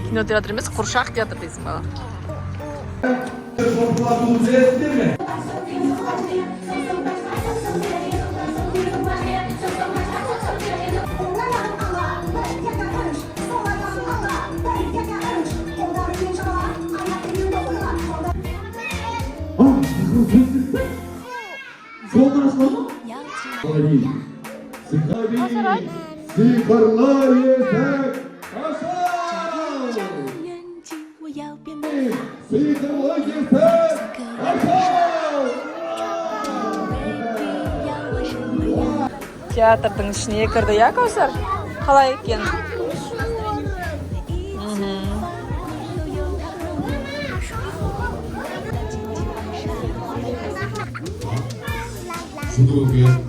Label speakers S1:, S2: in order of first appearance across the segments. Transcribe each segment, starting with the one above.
S1: Кинотеатр емес, Қуршақ театр дейсің бала. Театрдың ішіне кірді, я, Кәусар? Қалай екен?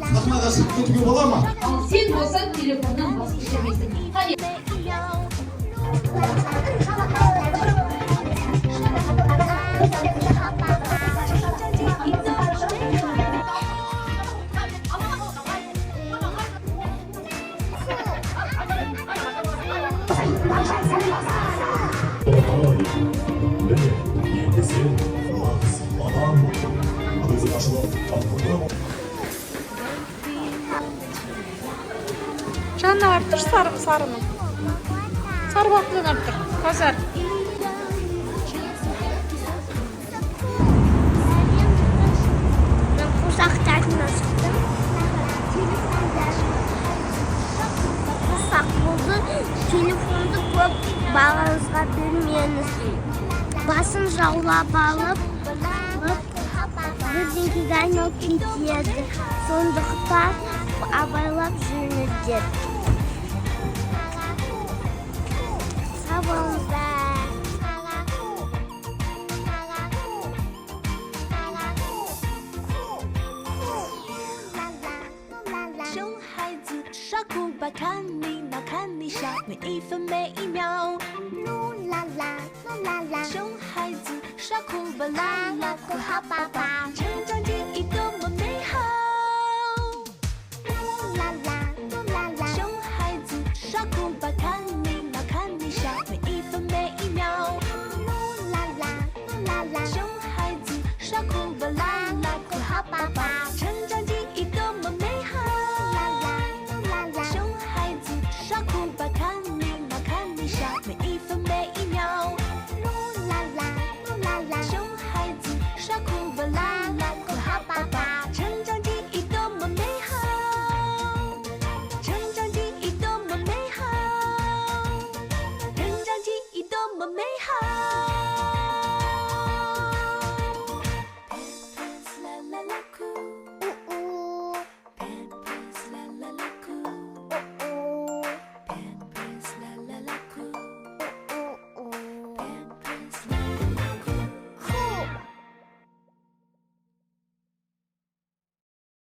S2: Сахнаға шығып кетуге бола ма?
S3: Ал сен болсаң телефоннан басқа істемейсің.
S1: Жанна арттыр, сарыны. Сары бақытын арттыр. Кәусар.
S4: Мен Қуршақтардың ашықтым. Қуршақ болды. Телефонды көп балаңызға бермеңіз. Басын жаулап алып, бірдеңеге айналып кетеді. Сондықтан абайлап жүріңіздер. Сау болыңыздар.
S5: 熊孩子耍酷吧，看你闹，看你笑，每一分每一秒。噜啦啦，噜啦啦，熊孩子耍酷吧，啦啦酷好爸爸。